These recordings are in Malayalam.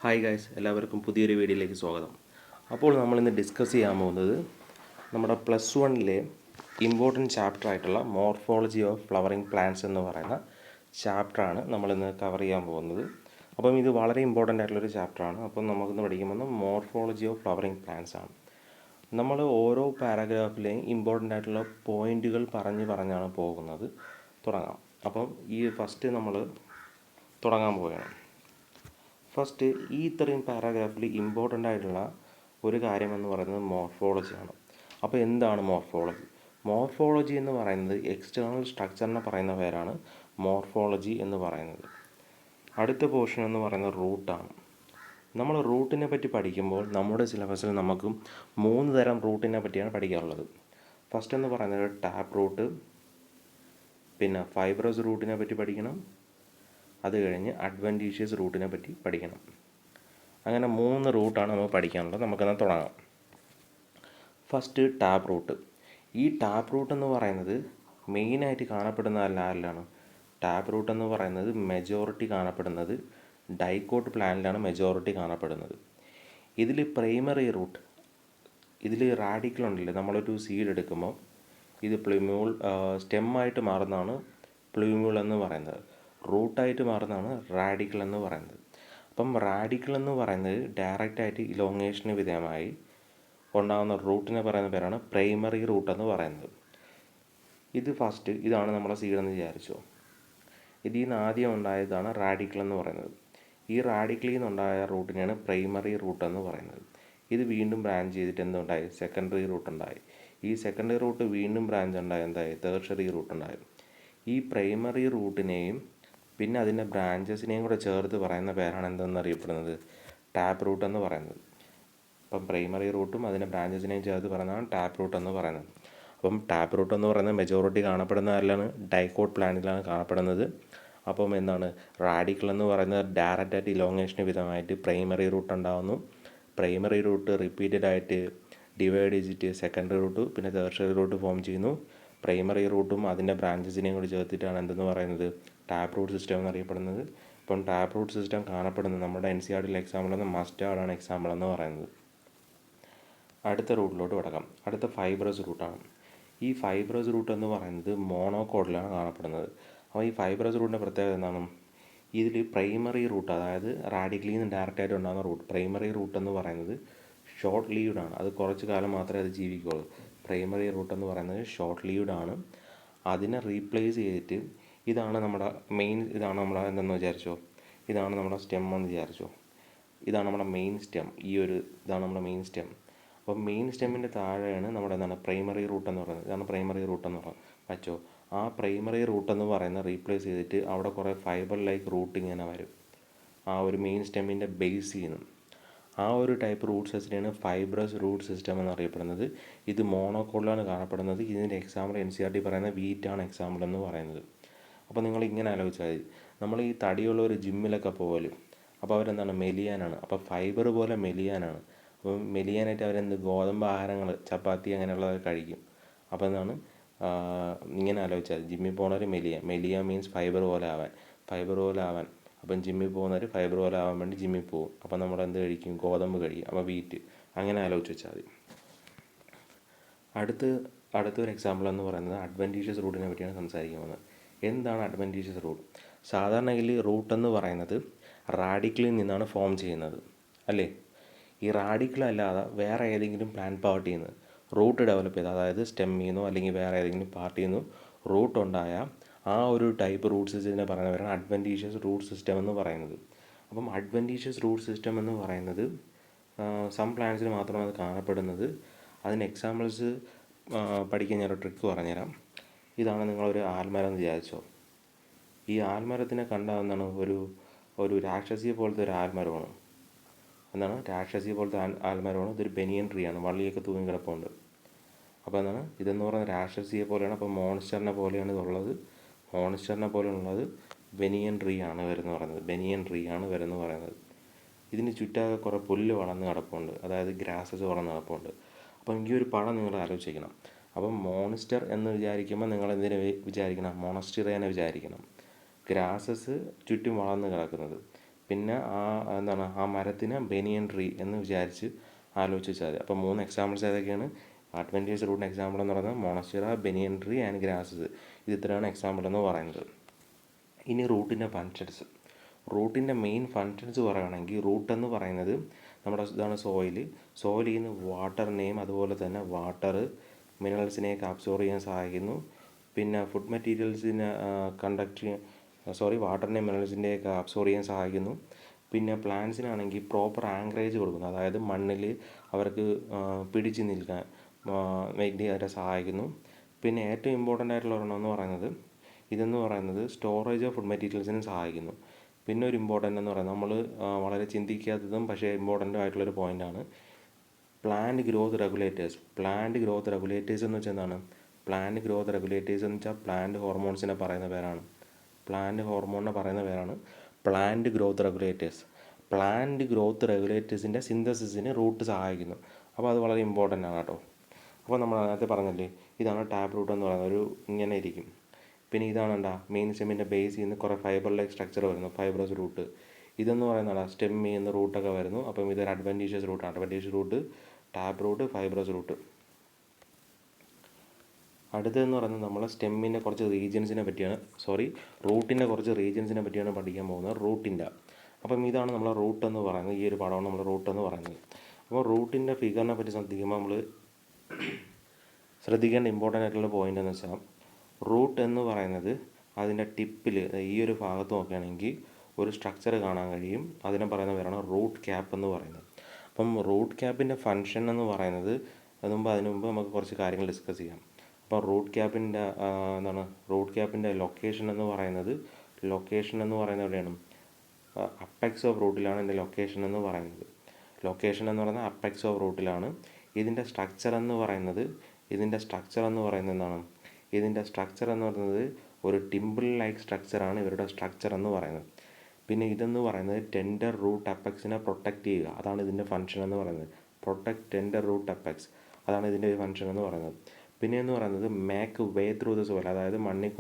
ഹായ് ഗൈസ്, എല്ലാവർക്കും പുതിയൊരു വീഡിയോയിലേക്ക് സ്വാഗതം. അപ്പോൾ നമ്മളിന്ന് ഡിസ്കസ് ചെയ്യാൻ പോകുന്നത് നമ്മുടെ +1 ഇമ്പോർട്ടൻറ്റ് ചാപ്റ്റർ ആയിട്ടുള്ള മോർഫോളജി ഓഫ് ഫ്ലവറിങ് പ്ലാന്റ്സ് എന്ന് പറയുന്ന ചാപ്റ്ററാണ് നമ്മളിന്ന് കവർ ചെയ്യാൻ പോകുന്നത്. അപ്പം ഇത് വളരെ ഇമ്പോർട്ടൻ്റ് ആയിട്ടുള്ളൊരു ചാപ്റ്ററാണ്. അപ്പം നമുക്കിന്ന് പഠിക്കുമ്പോൾ മോർഫോളജി ഓഫ് ഫ്ലവറിങ് പ്ലാന്റ്സ് ആണ്. നമ്മൾ ഓരോ പാരഗ്രാഫിലെയും ഇമ്പോർട്ടൻ്റ് ആയിട്ടുള്ള പോയിൻറ്റുകൾ പറഞ്ഞാണ് പോകുന്നത്. തുടങ്ങാം. അപ്പം ഈ ഫസ്റ്റ് നമ്മൾ തുടങ്ങാൻ പോവുകയാണ്. ഫസ്റ്റ് ഈ ഇത്രയും പാരാഗ്രാഫിൽ ഇമ്പോർട്ടൻ്റ് ആയിട്ടുള്ള ഒരു കാര്യമെന്ന് പറയുന്നത് മോർഫോളജിയാണ്. അപ്പോൾ എന്താണ് മോർഫോളജി? മോർഫോളജി എന്ന് പറയുന്നത് എക്സ്റ്റേണൽ സ്ട്രക്ചറിനെ പറയുന്ന പേരാണ് മോർഫോളജി എന്ന് പറയുന്നത്. അടുത്ത പോർഷൻ എന്ന് പറയുന്നത് റൂട്ടാണ്. നമ്മൾ റൂട്ടിനെ പറ്റി പഠിക്കുമ്പോൾ നമ്മുടെ സിലബസിൽ നമുക്ക് 3 തരം റൂട്ടിനെ പറ്റിയാണ് പഠിക്കാറുള്ളത്. ഫസ്റ്റ് എന്ന് പറയുന്നത് ടാപ്പ് റൂട്ട്, പിന്നെ ഫൈബ്രസ് റൂട്ടിനെ പറ്റി പഠിക്കണം, അത് കഴിഞ്ഞ് അഡ്വൻറ്റീഷ്യസ് റൂട്ടിനെ പറ്റി പഠിക്കണം. അങ്ങനെ 3 റൂട്ടാണ് നമ്മൾ പഠിക്കാനുള്ളത്. നമുക്കെന്നാൽ തുടങ്ങാം. First tap root. ഈ ടാപ്പ് റൂട്ട് എന്ന് പറയുന്നത് മെയിനായിട്ട് കാണപ്പെടുന്നതല്ലാണ്. ടാപ്പ് റൂട്ട് എന്ന് പറയുന്നത് മെജോറിറ്റി കാണപ്പെടുന്നത് ഡൈക്കോട്ട് പ്ലാന്റിലാണ് മെജോറിറ്റി കാണപ്പെടുന്നത്. ഇതിൽ പ്രൈമറി റൂട്ട്, ഇതിൽ റാഡിക്കൽ ഉണ്ടല്ലേ, നമ്മളൊരു സീഡ് എടുക്കുമ്പോൾ ഇത് പ്ലൂമ്യൂൾ സ്റ്റെമ്മായിട്ട് മാറുന്നതാണ് പ്ലൂമ്യൂൾ എന്ന് പറയുന്നത്. റൂട്ടായിട്ട് മാറുന്നതാണ് റാഡിക്കൽ എന്ന് പറയുന്നത്. അപ്പം റാഡിക്കൽ എന്ന് പറയുന്നത് ഡയറക്റ്റായിട്ട് ഇലോങ്ങേഷന് വിധേയമായി ഉണ്ടാകുന്ന റൂട്ടിനെ പറയുന്ന പേരാണ് പ്രൈമറി റൂട്ട് എന്ന് പറയുന്നത്. ഇത് ഫസ്റ്റ്, ഇതാണ് നമ്മളെ സീഡെന്ന് വിചാരിച്ചോ. ഇതിൽ നിന്ന് ആദ്യം ഉണ്ടായതാണ് റാഡിക്കൽ എന്ന് പറയുന്നത്. ഈ റാഡിക്കലിൽ നിന്നുണ്ടായ റൂട്ടിനെയാണ് പ്രൈമറി റൂട്ട് എന്ന് പറയുന്നത്. ഇത് വീണ്ടും ബ്രാഞ്ച് ചെയ്തിട്ട് എന്തുണ്ടായി? സെക്കൻഡറി റൂട്ട് ഉണ്ടായി. ഈ സെക്കൻഡറി റൂട്ട് വീണ്ടും ബ്രാഞ്ച് ഉണ്ടായി എന്തായി? ടേർഷ്യറി റൂട്ട് ഉണ്ടായി. ഈ പ്രൈമറി റൂട്ടിനെയും പിന്നെ അതിൻ്റെ ബ്രാഞ്ചസിനെയും കൂടെ ചേർത്ത് പറയുന്ന പേരാണ് എന്തെന്ന് അറിയപ്പെടുന്നത്? ടാപ്പ് റൂട്ട് എന്ന് പറയുന്നത്. അപ്പം പ്രൈമറി റൂട്ടും അതിൻ്റെ ബ്രാഞ്ചസിനെയും ചേർത്ത് പറയുന്നതാണ് ടാപ്പ് റൂട്ട് എന്ന് പറയുന്നത്. അപ്പം ടാപ്പ് റൂട്ട് എന്ന് പറയുന്നത് മെജോറിറ്റി കാണപ്പെടുന്നതല്ലാണ് ഡൈക്കോട്ട് പ്ലാന്റിലാണ് കാണപ്പെടുന്നത്. അപ്പം എന്താണ്? റാഡിക്കൽ എന്ന് പറയുന്നത് ഡയറക്റ്റായിട്ട് ഇലോങ്ങേഷന് വിധമായിട്ട് പ്രൈമറി റൂട്ട് ഉണ്ടാകുന്നു. പ്രൈമറി റൂട്ട് റിപ്പീറ്റഡ് ആയിട്ട് ഡിവൈഡ് ചെയ്തിട്ട് സെക്കൻഡറി റൂട്ട് പിന്നെ ടേർഷ്യറി റൂട്ട് ഫോം ചെയ്യുന്നു. പ്രൈമറി റൂട്ടും അതിൻ്റെ ബ്രാഞ്ചസിനെയും കൂടി ചേർത്തിട്ടാണ് എന്തെന്ന് പറയുന്നത്? ടാപ്പ് റൂട്ട് സിസ്റ്റം എന്നറിയപ്പെടുന്നത്. ഇപ്പം ടാപ്പ് റൂട്ട് സിസ്റ്റം കാണപ്പെടുന്നത് നമ്മുടെ NCERT എക്സാമ്പിളെന്ന് മസ്റ്റാർഡാണ് എക്സാമ്പിൾ എന്ന് പറയുന്നത്. അടുത്ത റൂട്ടിലോട്ട് കിടക്കാം. അടുത്ത ഫൈബ്രസ് റൂട്ടാണ്. ഈ ഫൈബ്രസ് റൂട്ട് എന്ന് പറയുന്നത് മോണോകോട്ടിലാണ് കാണപ്പെടുന്നത്. അപ്പോൾ ഈ ഫൈബ്രസ് റൂട്ടിൻ്റെ പ്രത്യേകത എന്താണ്? ഇതിൽ പ്രൈമറി റൂട്ട്, അതായത് റാഡിക്കലിൽ നിന്ന് ഡയറക്റ്റായിട്ട് ഉണ്ടാകുന്ന റൂട്ട്, പ്രൈമറി റൂട്ട് എന്ന് പറയുന്നത് ഷോർട്ട് ലീവ്ഡാണ്. അത് കുറച്ച് കാലം മാത്രമേ അത് ജീവിക്കുകയുള്ളൂ. പ്രൈമറി റൂട്ട് എന്ന് പറയുന്നത് ഷോർട്ട് ലീവ്ഡാണ്. അതിനെ റീപ്ലേസ് ചെയ്തിട്ട് ഇതാണ് നമ്മുടെ മെയിൻ, ഇതാണ് നമ്മുടെ എന്തെന്ന് വിചാരിച്ചോ, ഇതാണ് നമ്മുടെ സ്റ്റെം എന്ന് വിചാരിച്ചോ. ഇതാണ് നമ്മുടെ മെയിൻ സ്റ്റെം. ഇതാണ് നമ്മുടെ മെയിൻ സ്റ്റെം. അപ്പോൾ മെയിൻ സ്റ്റെമ്മിൻ്റെ താഴെയാണ് നമ്മുടെ എന്താണ് പ്രൈമറി റൂട്ട് എന്ന് പറയുന്നത്. ഇതാണ് പ്രൈമറി റൂട്ട് എന്ന് പറയുന്നത് വച്ചോ. ആ പ്രൈമറി റൂട്ട് എന്ന് പറയുന്നത് റീപ്ലേസ് ചെയ്തിട്ട് അവിടെ കുറേ ഫൈബർ ലൈക്ക് റൂട്ട് ഇങ്ങനെ വരും ആ ഒരു മെയിൻ സ്റ്റെമ്മിൻ്റെ ബേസിൽ നിന്ന്. ആ ഒരു ടൈപ്പ് റൂട്ട് സിസ്റ്റമാണ് ഫൈബ്രസ് റൂട്ട് സിസ്റ്റം എന്നറിയപ്പെടുന്നത്. ഇത് മോണോകോട്ടിലാണ് കാണപ്പെടുന്നത്. ഇതിൻ്റെ എക്സാമ്പിൾ NCERT പറയുന്ന വീറ്റാണ് എക്സാമ്പിൾ എന്ന് പറയുന്നത്. അപ്പോൾ നിങ്ങൾ ഇങ്ങനെ ആലോചിച്ചാൽ മതി, നമ്മൾ ഈ തടിയുള്ള ഒരു ജിമ്മിലൊക്കെ പോകലും, അപ്പോൾ അവരെന്താണ്? മെലിയാനാണ്. അപ്പോൾ ഫൈബർ പോലെ മെലിയാനാണ്. അപ്പം മെലിയാനായിട്ട് അവരെന്ത് ഗോതമ്പ് ആഹാരങ്ങൾ, ചപ്പാത്തി അങ്ങനെയുള്ളതൊക്കെ കഴിക്കും. അപ്പോൾ എന്താണ്? ഇങ്ങനെ ആലോചിച്ചാൽ ജിമ്മിൽ പോകുന്നവർ മെലിയ മീൻസ് ഫൈബർ പോലെ ആവാൻ. അപ്പം ജിമ്മിൽ പോകുന്നവർ ഫൈബർ പോലെ ആവാൻ വേണ്ടി ജിമ്മിൽ പോകും. അപ്പം നമ്മൾ എന്ത് കഴിക്കും? ഗോതമ്പ് കഴിക്കും. അപ്പോൾ വീറ്റ്. അങ്ങനെ ആലോചിച്ച് വെച്ചാൽ മതി. അടുത്തൊരു എക്സാമ്പിൾ എന്ന് പറയുന്നത് അഡ്വൻറ്റീഷ്യസ് റൂട്ടിനെ പറ്റിയാണ് സംസാരിക്കാൻ പോകുന്നത്. എന്താണ് അഡ്വൻറ്റീഷ്യസ് റൂട്ട്? സാധാരണയിൽ റൂട്ട് എന്ന് പറയുന്നത് റാഡിക്കലിൽ നിന്നാണ് ഫോം ചെയ്യുന്നത്, അല്ലേ? ഈ റാഡിക്കൽ അല്ലാതെ വേറെ ഏതെങ്കിലും പ്ലാന്റ് പാർട്ടിയിൽ നിന്ന് റൂട്ട് ഡെവലപ്പ് ചെയ്ത്, അതായത് സ്റ്റെമ്മിൽ നിന്നോ അല്ലെങ്കിൽ വേറെ ഏതെങ്കിലും പാർട്ടിയിൽ നിന്നോ റൂട്ട് ഉണ്ടായ ആ ഒരു ടൈപ്പ് റൂട്ട് സിസ്റ്റത്തിനെ പറയുന്നവരാണ് അഡ്വൻറ്റീഷ്യസ് റൂട്ട് സിസ്റ്റം എന്ന് പറയുന്നത്. അപ്പം അഡ്വൻറ്റീഷ്യസ് റൂട്ട് സിസ്റ്റം എന്ന് പറയുന്നത് സം പ്ലാന്റ്സിൽ മാത്രമാണ് അത് കാണപ്പെടുന്നത്. അതിന് എക്സാമ്പിൾസ് പഠിക്കാൻ ഞാനൊരു ട്രിക്ക് പറഞ്ഞുതരാം. ഇതാണ് നിങ്ങളൊരു ആൽമരം എന്ന് വിചാരിച്ചോ. ഈ ആൽമരത്തിനെ കണ്ടാൽ എന്താണ്? ഒരു രാക്ഷസിയെ പോലത്തെ ഒരു ആൽമരമാണ്. എന്താണ്? രാക്ഷസിയെ പോലത്തെ ആൽമരമാണ്. ഇതൊരു ബനിയൻ ട്രീ ആണ്. വള്ളിയൊക്കെ തൂങ്ങി കിടപ്പുണ്ട്. അപ്പോൾ എന്താണ്? ഇതെന്ന് പറയുന്നത് രാക്ഷസിയെ പോലെയാണ്. അപ്പോൾ മോൺസ്റ്ററിനെ പോലെയാണ് ഇതുള്ളത്. മോൺസ്റ്ററിനെ പോലെയുള്ളത് ബനിയൻ ട്രീ ആണ് വരുന്നത് പറയുന്നത്. ഇതിന് ചുറ്റാകെ കുറേ പുല്ല് വളർന്ന് കിടപ്പുണ്ട്, അതായത് ഗ്രാസസ് വളർന്ന് കിടപ്പുണ്ട്. അപ്പം ഈ ഒരു പടം നിങ്ങൾ ആലോചിക്കണം. അപ്പം മോൺസ്റ്റർ എന്ന് വിചാരിക്കുമ്പോൾ നിങ്ങൾ എന്തിനെ വിചാരിക്കണം? മോണസ്റ്റിറേനെ വിചാരിക്കണം. ഗ്രാസസ് ചുറ്റും വളർന്ന് കിടക്കുന്നത്. പിന്നെ ആ മരത്തിന് ബനിയൻ ട്രീ എന്ന് വിചാരിച്ച് ആലോചിച്ച് വെച്ചാൽ മതി. അപ്പോൾ 3 എക്സാമ്പിൾസ് ഏതൊക്കെയാണ്? അഡ്വൻറ്റേജ് റൂട്ടിൻ്റെ എക്സാമ്പിൾ എന്ന് പറയുന്നത് മോണസ്റ്റിറ, ബനിയൻ ട്രീ ആൻഡ് ഗ്രാസസ്. ഇത് ഇത്രയാണ് എക്സാമ്പിൾ എന്ന് പറയുന്നത്. ഇനി റൂട്ടിൻ്റെ ഫങ്ഷൻസ്. റൂട്ടിൻ്റെ മെയിൻ ഫങ്ഷൻസ് പറയുകയാണെങ്കിൽ റൂട്ട് എന്ന് പറയുന്നത് നമ്മുടെ ഇതാണ് സോയിലിൽ നിന്ന് വാട്ടറിനെയും അതുപോലെ തന്നെ മിനറൽസിനെയൊക്കെ അബ്സോർവ് ചെയ്യാൻ സഹായിക്കുന്നു. പിന്നെ ഫുഡ് മെറ്റീരിയൽസിനെ വാട്ടറിനെയും മിനറൽസിൻ്റെയൊക്കെ അബ്സോർവ് ചെയ്യാൻ സഹായിക്കുന്നു. പിന്നെ പ്ലാന്റ്സിനാണെങ്കിൽ പ്രോപ്പർ ആങ്കറേജ് കൊടുക്കുന്നു, അതായത് മണ്ണിൽ അവർക്ക് പിടിച്ച് നിൽക്കാൻ വേണ്ടി അവരെ സഹായിക്കുന്നു. പിന്നെ ഏറ്റവും ഇമ്പോർട്ടൻ്റ് ആയിട്ടുള്ള ഒരെണ്ണം ഇതെന്ന് പറയുന്നത് സ്റ്റോറേജ് ഓഫ് ഫുഡ് മെറ്റീരിയൽസിന് സഹായിക്കുന്നു. പിന്നെ ഒരു ഇമ്പോർട്ടൻ്റ് എന്ന് പറയുന്നത് നമ്മൾ വളരെ ചിന്തിക്കാത്തതും പക്ഷേ ഇമ്പോർട്ടൻ്റ് ആയിട്ടുള്ളൊരു പോയിൻ്റാണ് plant growth regulators. Plant growth regulators എന്ന് വെച്ചാൽ എന്താണ്? പ്ലാന്റ് ഗ്രോത്ത് റെഗുലേറ്റേഴ്സ് എന്ന് വെച്ചാൽ പ്ലാന്റ് ഹോർമോൺസിനെ പറയുന്ന പേരാണ്. പ്ലാന്റ് ഹോർമോണിനെ പറയുന്ന പേരാണ് plant growth regulators. Plant growth റെഗുലേറ്റേഴ്സിൻ്റെ സിന്തസിസിന് റൂട്ട് സഹായിക്കുന്നു. അപ്പോൾ അത് വളരെ ഇമ്പോർട്ടൻ്റ് ആണ് കേട്ടോ. അപ്പോൾ നമ്മൾ നേരത്തെ പറഞ്ഞില്ലേ, ഇതാണ് ടാപ്പ് റൂട്ട് എന്ന് പറയുന്നത്. ഇങ്ങനെ ഇരിക്കും. പിന്നെ ഇതാണ് മെയിൻ സ്റ്റെമ്മിൻ്റെ ബേസിൽ നിന്ന് കുറേ ഫൈബർ ലൈക്ക് സ്ട്രക്ചർ വരുന്നു, ഫൈബ്രസ് റൂട്ട്. ഇതെന്ന് പറയുന്നതാണ് സ്റ്റെമ്മിൽ നിന്ന് റൂട്ടൊക്കെ വരുന്നു. അപ്പം ഇതൊരു adventitious root, tap root, fibrous root. അടുത്തതെന്ന് പറയുന്നത് നമ്മൾ സ്റ്റെമ്മിൻ്റെ കുറച്ച് റീജിയൻസിനെ പറ്റിയാണ് പഠിക്കാൻ പോകുന്നത്. റൂട്ടിൻ്റെ അപ്പം ഇതാണ് നമ്മൾ റൂട്ട് എന്ന് പറയുന്നത്. ഈ ഒരു പടമാണ് നമ്മൾ റൂട്ട് എന്ന് പറയുന്നത്. അപ്പോൾ റൂട്ടിൻ്റെ ഫിഗറിനെ പറ്റി ശ്രദ്ധിക്കുമ്പോൾ നമ്മൾ ശ്രദ്ധിക്കേണ്ട ഇമ്പോർട്ടൻ്റ് ആയിട്ടുള്ള പോയിൻ്റ് എന്ന് വെച്ചാൽ റൂട്ട് എന്ന് പറയുന്നത് അതിൻ്റെ ടിപ്പിൽ ഈ ഒരു ഭാഗത്ത് നോക്കുകയാണെങ്കിൽ ഒരു സ്ട്രക്ചർ കാണാൻ കഴിയും. അതിനെ പറയുന്ന പേരാണ് റൂട്ട് ക്യാപ്പ് എന്ന് പറയുന്നത്. അപ്പം റൂട്ട് ക്യാപ്പിൻ്റെ ഫങ്ഷൻ എന്ന് പറയുന്നത് അതിനു മുമ്പ് നമുക്ക് കുറച്ച് കാര്യങ്ങൾ ഡിസ്കസ് ചെയ്യാം. അപ്പോൾ റൂട്ട് ക്യാപ്പിൻ്റെ ലൊക്കേഷൻ എന്ന് പറയുന്നത് എവിടെയാണ്? അപ്പെക്സ് ഓഫ് റൂട്ടിലാണ് ഇതിൻ്റെ ലൊക്കേഷൻ എന്ന് പറയുന്നത്. അപ്പെക്സ് ഓഫ് റൂട്ടിലാണ്. ഇതിൻ്റെ സ്ട്രക്ചർ എന്ന് പറയുന്നത് എന്താണ്? ഇതിൻ്റെ സ്ട്രക്ചർ എന്ന് പറയുന്നത് ഒരു ടിമ്പിൾ ലൈക്ക് സ്ട്രക്ചറാണ് ഇവരുടെ സ്ട്രക്ചർ എന്ന് പറയുന്നത്. പിന്നെ ഇതെന്ന് പറയുന്നത് ടെൻഡർ റൂട്ട് അപ്പെക്സിനെ പ്രൊട്ടക്റ്റ് ചെയ്യുക, അതാണ് ഇതിൻ്റെ ഫങ്ഷൻ എന്ന് പറയുന്നത്. പ്രൊട്ടക്റ്റ് ടെൻഡർ റൂട്ട് അപ്പെക്സ്, അതാണ് ഇതിൻ്റെ ഒരു ഫങ്ഷൻ എന്ന് പറയുന്നത്. പിന്നെ എന്ന് പറയുന്നത് make way through the soil, അതായത് മണ്ണിൽ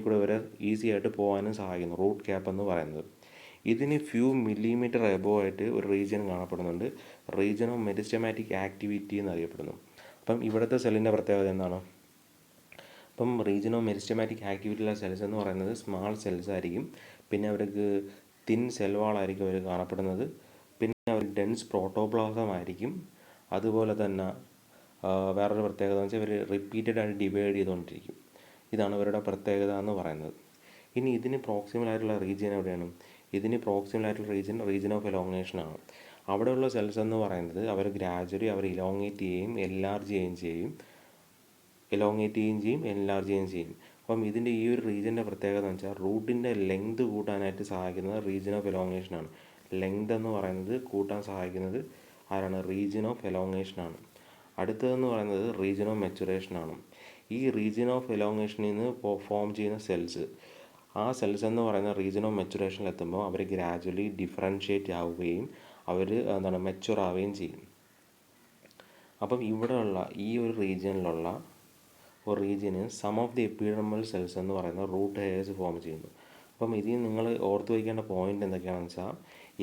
കൂടെ വരെ ഈസി ആയിട്ട് പോകാനും സഹായിക്കുന്നു റൂട്ട് ക്യാപ്പ് എന്ന് പറയുന്നത്. ഇതിന് ഫ്യൂ മില്ലിമീറ്റർ എബോ ആയിട്ട് ഒരു റീജിയൻ കാണപ്പെടുന്നുണ്ട്. റീജിയൻ ഓഫ് മെരിസ്റ്റമാറ്റിക് ആക്ടിവിറ്റി എന്നറിയപ്പെടുന്നു. അപ്പം ഇവിടുത്തെ സെല്ലിൻ്റെ പ്രത്യേകത എന്താണ്? അപ്പം റീജിയൻ ഓഫ് മെരിസ്റ്റമാറ്റിക് ആക്ടിവിറ്റിയിലുള്ള സെൽസ് എന്ന് പറയുന്നത് സ്മാൾ സെൽസ് ആയിരിക്കും. പിന്നെ അവർക്ക് തിൻ സെൽ വാളായിരിക്കും അവർ കാണപ്പെടുന്നത്. പിന്നെ അവർ ഡെൻസ് പ്രോട്ടോപ്ലാസം ആയിരിക്കും. അതുപോലെ തന്നെ വേറൊരു പ്രത്യേകത എന്ന് വെച്ചാൽ ഇവർ റിപ്പീറ്റഡ് ആയിട്ട് ഡിവൈഡ് ചെയ്തുകൊണ്ടിരിക്കും. ഇതാണ് ഇവരുടെ പ്രത്യേകത എന്ന് പറയുന്നത്. ഇനി ഇതിന് പ്രോക്സിമൽ ആയിട്ടുള്ള റീജിയൻ എവിടെയാണ്? റീജിയൻ ഓഫ് എലോങ്ങേഷനാണ്. അവിടെയുള്ള സെൽസ് എന്ന് പറയുന്നത് അവർ ഗ്രാജുവലി ഇലോങ്ങേറ്റ് ചെയ്യുകയും എൻലാർജ് ചെയ്യുകയും ചെയ്യും. അപ്പം ഇതിൻ്റെ ഈ ഒരു റീജിയൻ്റെ പ്രത്യേകത എന്ന് വെച്ചാൽ റൂട്ടിൻ്റെ ലെങ്ത് കൂട്ടാനായിട്ട് സഹായിക്കുന്നത് റീജിയൻ ഓഫ് എലോങ്ങേഷനാണ്. ലെങ്ത് എന്ന് പറയുന്നത് കൂട്ടാൻ സഹായിക്കുന്നത് ആരാണ്? റീജിയൻ ഓഫ് എലോങ്ങേഷനാണ്. അടുത്തതെന്ന് പറയുന്നത് റീജിയൻ ഓഫ് മെച്ചുറേഷനാണ്. ഈ റീജിയൻ ഓഫ് എലോങ്ങേഷനിൽ നിന്ന് ഫോം ചെയ്യുന്ന ആ സെൽസ് എന്ന് പറയുന്ന റീജിയൻ ഓഫ് മെച്ചുറേഷനിൽ എത്തുമ്പോൾ അവർ ഗ്രാജുവലി ഡിഫറൻഷ്യേറ്റ് ആവുകയും മെച്ചുവർ ആവുകയും ചെയ്യും. അപ്പം ഇവിടെയുള്ള ഈ ഒരു റീജിയന് some of the epidermal cells എന്ന് പറയുന്ന റൂട്ട് ഹെയർസ് ഫോം ചെയ്യുന്നു. അപ്പം ഇതിൽ നിങ്ങൾ ഓർത്ത് വയ്ക്കേണ്ട പോയിൻ്റ് എന്തൊക്കെയാണെന്ന് വെച്ചാൽ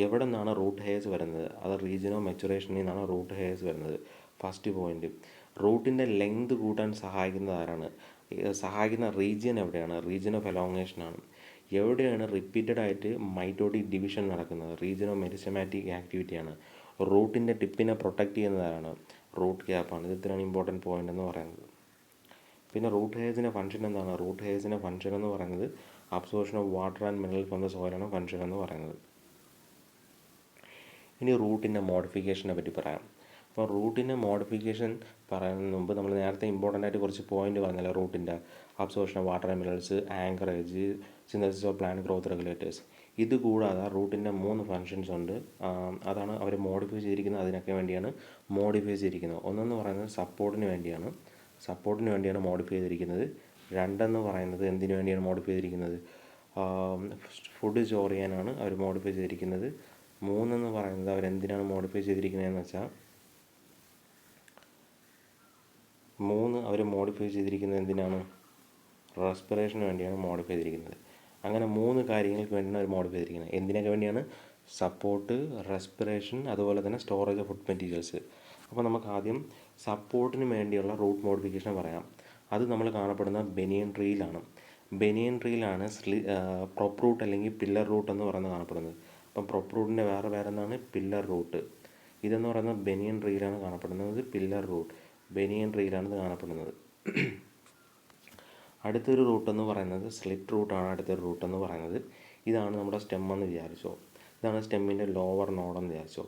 എവിടെ നിന്നാണ് റൂട്ട് ഹെയർസ് വരുന്നത്? അത് റീജിയൻ ഓഫ് മെച്ചുറേഷനിൽ നിന്നാണ് റൂട്ട് ഹെയർസ് വരുന്നത്. First point. റൂട്ടിൻ്റെ ലെങ്ത് കൂട്ടാൻ സഹായിക്കുന്ന റീജിയൻ എവിടെയാണ്? റീജിയൻ ഓഫ് എലോങ്ങേഷനാണ്. എവിടെയാണ് റിപ്പീറ്റഡ് ആയിട്ട് മൈറ്റോട്ടിക് ഡിവിഷൻ നടക്കുന്നത്? റീജിയൻ ഓഫ് മെരിസ്റ്റമാറ്റിക് ആക്ടിവിറ്റിയാണ്. റൂട്ടിൻ്റെ ടിപ്പിനെ പ്രൊട്ടക്റ്റ് ചെയ്യുന്നതാണ് റൂട്ട് ക്യാപ്പാണ്. ഇത് ഇത്രയാണ് ഇമ്പോർട്ടൻറ്റ് പോയിൻ്റ് എന്ന് പറയുന്നത്. പിന്നെ റൂട്ട് ഹെയർസിൻ്റെ ഫങ്ഷൻ എന്താണ്? റൂട്ട് ഹെയർസിൻ്റെ ഫങ്ഷൻ എന്ന് പറയുന്നത് absorption of water and mineral from the സോയിലാണ് ഫങ്ഷൻ എന്ന് പറയുന്നത്. ഇനി റൂട്ടിൻ്റെ മോഡിഫിക്കേഷനെ പറ്റി പറയാം. അപ്പോൾ റൂട്ടിൻ്റെ മോഡിഫിക്കേഷൻ പറയുന്നതിന് മുമ്പ് നമ്മൾ നേരത്തെ ഇമ്പോർട്ടൻ്റ് ആയിട്ട് കുറച്ച് പോയിന്റ് പറഞ്ഞല്ലോ. റൂട്ടിൻ്റെ absorption of water and minerals, anchorage, synthesis of plant growth regulators. ഇത് കൂടാതെ റൂട്ടിൻ്റെ 3 ഫങ്ഷൻസ് ഉണ്ട്. അതാണ് അവർ മോഡിഫൈ ചെയ്തിരിക്കുന്നത്. അതിനൊക്കെ വേണ്ടിയാണ് മോഡിഫൈ ചെയ്തിരിക്കുന്നത്. ഒന്നെന്ന് പറയുന്നത് സപ്പോർട്ടിന് വേണ്ടിയാണ് മോഡിഫൈ ചെയ്തിരിക്കുന്നത്. രണ്ടെന്ന് പറയുന്നത് എന്തിനു വേണ്ടിയാണ് മോഡിഫൈ ചെയ്തിരിക്കുന്നത്? ഫുഡ് സ്റ്റോർ ചെയ്യാനാണ് അവർ മോഡിഫൈ ചെയ്തിരിക്കുന്നത്. മൂന്നെന്ന് പറയുന്നത് അവരെന്തിനാണ് മോഡിഫൈ ചെയ്തിരിക്കുന്നതെന്ന് വെച്ചാൽ അവർ മോഡിഫൈ ചെയ്തിരിക്കുന്നത് എന്തിനാണ്? റെസ്പിറേഷന് വേണ്ടിയാണ് മോഡിഫൈ ചെയ്തിരിക്കുന്നത്. അങ്ങനെ 3 കാര്യങ്ങൾക്ക് വേണ്ടിയാണ് അവർ മോഡിഫൈ ചെയ്തിരിക്കുന്നത്. എന്തിനൊക്കെ വേണ്ടിയാണ്? സപ്പോർട്ട്, റെസ്പിറേഷൻ, അതുപോലെ തന്നെ സ്റ്റോറേജ് ഓഫ് ഫുഡ് മെറ്റീരിയൽസ്. അപ്പോൾ നമുക്ക് ആദ്യം സപ്പോർട്ടിന് വേണ്ടിയുള്ള റൂട്ട് മോഡിഫിക്കേഷൻ പറയാം. അത് നമ്മൾ കാണപ്പെടുന്ന ബനിയൻ ട്രീയിലാണ്. ബനിയൻ ട്രീയിലാണ് പ്രൊപ്പ് റൂട്ട് അല്ലെങ്കിൽ പില്ലർ റൂട്ട് എന്ന് പറയുന്നത് കാണപ്പെടുന്നത്. അപ്പം പ്രൊപ്പ് റൂട്ടിൻ്റെ വേറെ എന്താണ്? Pillar root. ഇതെന്ന് പറയുന്നത് ബനിയൻ ട്രീയിലാണ് കാണപ്പെടുന്നത്. പില്ലർ റൂട്ട് ബനിയൻ ട്രീയിലാണ് ഇത് കാണപ്പെടുന്നത്. അടുത്തൊരു റൂട്ടെന്ന് പറയുന്നത് സ്ലിറ്റ് റൂട്ടാണ്. അടുത്തൊരു റൂട്ടെന്ന് പറയുന്നത് ഇതാണ് നമ്മുടെ സ്റ്റെമ്മെന്ന് വിചാരിച്ചോ. ഇതാണ് സ്റ്റെമ്മിൻ്റെ ലോവർ നോഡെന്ന് വിചാരിച്ചോ.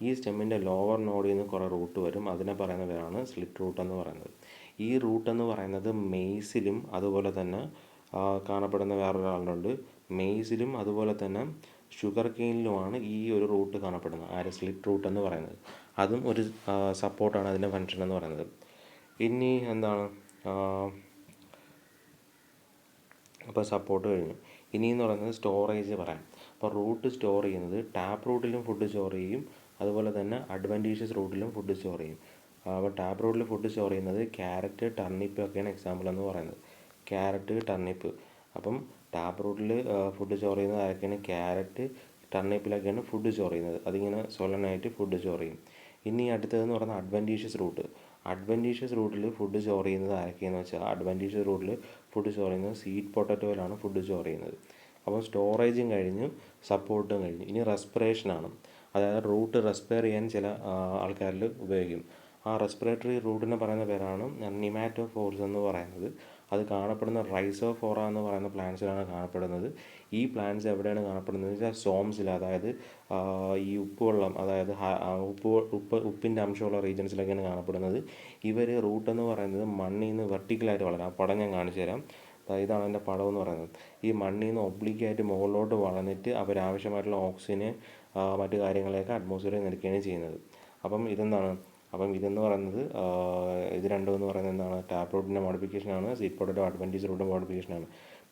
ഈ സ്റ്റെമ്മിൻ്റെ ലോവർ നോഡിൽ നിന്ന് കുറേ റൂട്ട് വരും. അതിനെ പറയുന്ന പേരാണ് സ്ലിറ്റ് റൂട്ട് എന്ന് പറയുന്നത്. ഈ റൂട്ടെന്ന് പറയുന്നത് മെയ്സിലും അതുപോലെ തന്നെ കാണപ്പെടുന്ന വേറൊരാളുണ്ട്. മെയ്സിലും അതുപോലെ തന്നെ ഷുഗർ കെയിനിലുമാണ് ഈ ഒരു റൂട്ട് കാണപ്പെടുന്നത്. ആര്? സ്ലിറ്റ് റൂട്ട് എന്ന് പറയുന്നത്. അതും ഒരു സപ്പോർട്ടാണ് അതിൻ്റെ ഫങ്ഷൻ എന്ന് പറയുന്നത്. ഇനി എന്താണ്? അപ്പോൾ സപ്പോർട്ട് കഴിഞ്ഞു. ഇനിയെന്ന് പറയുന്നത് സ്റ്റോറേജ് പറയാം. അപ്പോൾ റൂട്ട് സ്റ്റോർ ചെയ്യുന്നത് ടാപ്പ് റൂട്ടിലും ഫുഡ് സ്റ്റോർ ചെയ്യും, അതുപോലെ തന്നെ അഡ്വാൻറ്റേഷ്യസ് റൂട്ടിലും ഫുഡ് സ്റ്റോർ ചെയ്യും. അപ്പോൾ ടാപ്പ് റൂട്ടിൽ ഫുഡ് സ്റ്റോർ ചെയ്യുന്നത് ക്യാരറ്റ്, ടർണിപ്പ് ഒക്കെയാണ് എക്സാമ്പിൾ എന്ന് പറയുന്നത്. ക്യാരറ്റ്, ടർണിപ്പ്. അപ്പം ടാപ്പ് റൂട്ടിൽ ഫുഡ് സ്റ്റോർ ചെയ്യുന്നത് ആരൊക്കെയാണ്? ക്യാരറ്റ്, ടർണിപ്പിലൊക്കെയാണ് ഫുഡ് സ്റ്റോർ ചെയ്യുന്നത്. അതിങ്ങനെ സൊലനായിട്ട് ഫുഡ് സ്റ്റോർ ചെയ്യും. ഇനി അടുത്തതെന്ന് പറയുന്നത് അഡ്വാൻറ്റേഷ്യസ് റൂട്ട്. അഡ്വാൻറ്റേഷ്യസ് റൂട്ടിൽ ഫുഡ് സ്റ്റോർ ചെയ്യുന്നത് ആരൊക്കെയാണെന്ന് വെച്ചാൽ അഡ്വാൻറ്റേഷ്യസ് റൂട്ടിൽ ഫുഡ് സ്റ്റോർ ചെയ്യുന്നത് സ്വീറ്റ് പൊട്ടറ്റോയിലാണ് ഫുഡ് സ്റ്റോർ ചെയ്യുന്നത്. അപ്പോൾ സ്റ്റോറേജും കഴിഞ്ഞു, സപ്പോർട്ടും കഴിഞ്ഞു. ഇനി റെസ്പിറേഷനാണ്. അതായത് റൂട്ട് റെസ്പയർ ചെയ്യാൻ ചില ആൾക്കാരിൽ ഉപയോഗിക്കും. ആ റെസ്പിറേറ്ററി റൂട്ടിനെ പറയുന്ന പേരാണ് നിമാറ്റോഫോർസ് എന്ന് പറയുന്നത്. അത് കാണപ്പെടുന്ന റൈസോഫോറ എന്ന് പറയുന്ന പ്ലാന്റ്സിലാണ് കാണപ്പെടുന്നത്. ഈ പ്ലാന്റ്സ് എവിടെയാണ് കാണപ്പെടുന്നത് വെച്ചാൽ സോംസിൽ, അതായത് ഈ ഉപ്പുവെള്ളം, അതായത് ഉപ്പിൻ്റെ അംശമുള്ള റീജൻസിലൊക്കെയാണ് കാണപ്പെടുന്നത്. ഇവർ റൂട്ടെന്ന് പറയുന്നത് മണ്ണിൽ നിന്ന് വെർട്ടിക്കലായിട്ട് വളരും. ആ പടം ഞാൻ കാണിച്ചു തരാം. ഇതാണ് എൻ്റെ പടം എന്ന് പറയുന്നത്. ഈ മണ്ണിൽ നിന്ന് ഒബ്ലിക്കായിട്ട് മുകളിലോട്ട് വളർന്നിട്ട് അവരാവശ്യമായിട്ടുള്ള ഓക്സിജന് മറ്റു കാര്യങ്ങളെയൊക്കെ അറ്റ്മോസ്ഫിയറിൽ നിൽക്കുകയാണ് ചെയ്യുന്നത്. അപ്പം ഇതെന്ന് പറയുന്നത് ഇത് രണ്ടും എന്ന് പറയുന്നത് എന്താണ്? ടാപ്പ് റൂട്ടിൻ്റെ മോഡിഫിക്കേഷനാണ്. സ്വീറ്റ് പൊട്ടറ്റോ അഡ്വാൻറ്റേജ് റൂട്ട് മോഡിഫിക്കേഷനാണ്.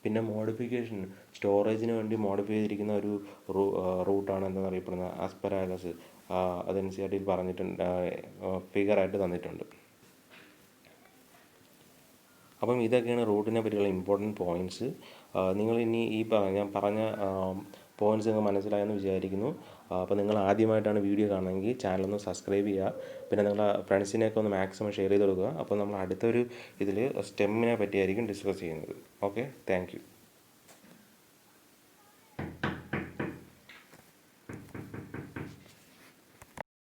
പിന്നെ മോഡിഫിക്കേഷൻ സ്റ്റോറേജിന് വേണ്ടി മോഡിഫൈ ചെയ്തിരിക്കുന്ന ഒരു റൂട്ടാണ് എന്താണെന്ന് അറിയപ്പെടുന്നത് ആസ്പെരാഗസ്. അത് NCERT പറഞ്ഞിട്ടുണ്ട്, ഫിഗറായിട്ട് തന്നിട്ടുണ്ട്. അപ്പം ഇതൊക്കെയാണ് റൂട്ടിനെ പറ്റിയുള്ള ഇമ്പോർട്ടൻറ്റ് പോയിൻറ്റ്സ്. നിങ്ങൾ ഇനി ഞാൻ പറഞ്ഞ പോയിൻറ്റ്സ് നിങ്ങൾ മനസ്സിലായെന്ന് വിചാരിക്കുന്നു. അപ്പോൾ നിങ്ങൾ ആദ്യമായിട്ടാണ് വീഡിയോ കാണുന്നതെങ്കിൽ ചാനലൊന്ന് സബ്സ്ക്രൈബ് ചെയ്യുക. പിന്നെ നിങ്ങളുടെ ഫ്രണ്ട്സിനെയൊക്കെ ഒന്ന് മാക്സിമം ഷെയർ ചെയ്ത് കൊടുക്കുക. അപ്പോൾ നമ്മൾ അടുത്തൊരു ഇതിൽ സ്റ്റെമ്മിനെ പറ്റിയായിരിക്കും ഡിസ്കസ് ചെയ്യുന്നത്. Okay, thank you.